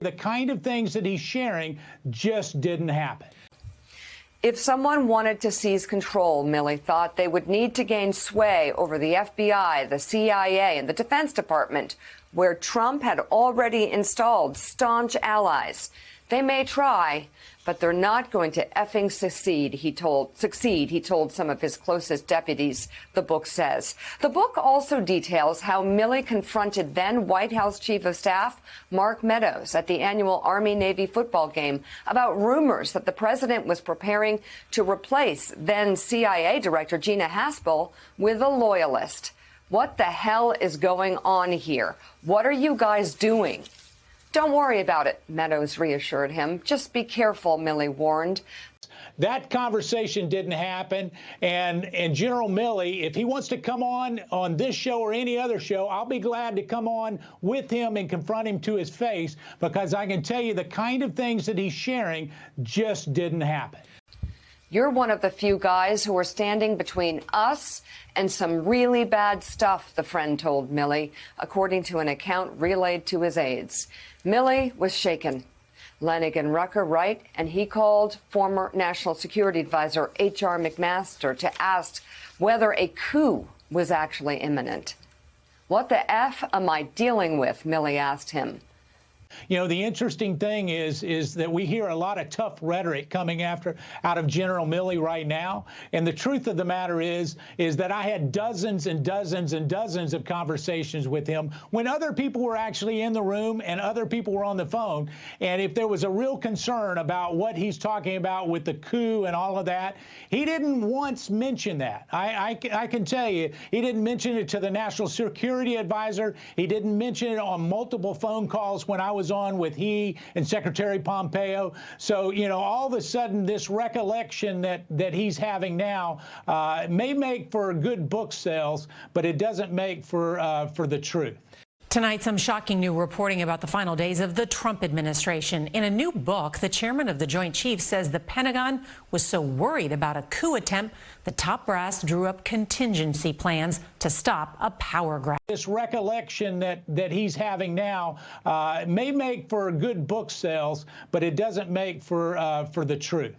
The kind of things that he's sharing just didn't happen. If someone wanted to seize control, Milley thought they would need to gain sway over the FBI, the CIA, and the Defense Department, where Trump had already installed staunch allies. They may try, but they're not going to effing succeed, he told some of his closest deputies, the book says. The book also details how Milley confronted then White House Chief of Staff Mark Meadows at the annual Army-Navy football game about rumors that the president was preparing to replace then CIA Director Gina Haspel with a loyalist. What the hell is going on here? What are you guys doing? Don't worry about it, Meadows reassured him. Just be careful, Milley warned. That conversation didn't happen. And General Milley, if he wants to come on this show or any other show, I'll be glad to come on with him and confront him to his face, because I can tell you the kind of things that he's sharing just didn't happen. You're one of the few guys who are standing between us and some really bad stuff, the friend told Milley, according to an account relayed to his aides. Milley was shaken. Lennig and Rucker write, and he called former National Security Advisor H.R. McMaster to ask whether a coup was actually imminent. What the F am I dealing with? Milley asked him. You know, the interesting thing is that we hear a lot of tough rhetoric coming out of General Milley right now. And the truth of the matter is that I had dozens and dozens and dozens of conversations with him when other people were actually in the room and other people were on the phone. And if there was a real concern about what he's talking about with the coup and all of that, he didn't once mention that. I can tell you, he didn't mention it to the National Security Advisor. He didn't mention it on multiple phone calls when I was on with he and Secretary Pompeo. So, you know, all of a sudden this recollection that he's having now may make for good book sales, but it doesn't make for the truth. Tonight, some shocking new reporting about the final days of the Trump administration. In a new book, the chairman of the Joint Chiefs says the Pentagon was so worried about a coup attempt, the top brass drew up contingency plans to stop a power grab. This recollection that he's having now may make for good book sales, but it doesn't make for the truth.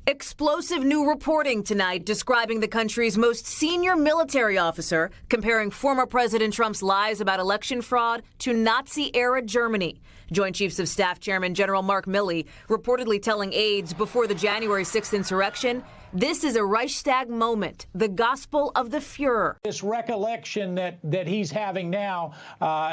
Explosive new reporting tonight describing the country's most senior military officer comparing former President Trump's lies about election fraud to Nazi-era Germany. Joint Chiefs of Staff Chairman General Mark Milley reportedly telling aides before the January 6th insurrection, this is a Reichstag moment, the gospel of the Fuhrer. This recollection that he's having now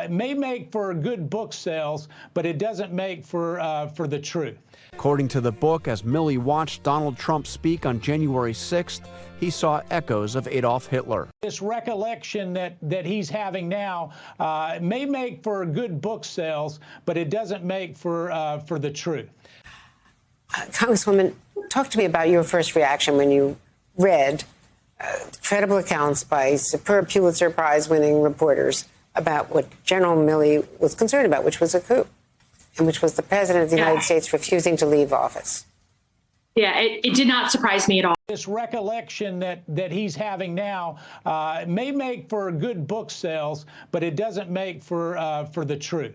may make for good book sales, but it doesn't make for the truth. According to the book, as Milley watched Donald Trump speak on January 6th, he saw echoes of Adolf Hitler. This recollection that he's having now may make for good book sales, but it doesn't make for the truth. Congresswoman, talk to me about your first reaction when you read credible accounts by superb Pulitzer Prize-winning reporters about what General Milley was concerned about, which was a coup, and which was the president of the United States refusing to leave office. Yeah, it did not surprise me at all. This recollection that he's having now may make for good book sales, but it doesn't make for the truth.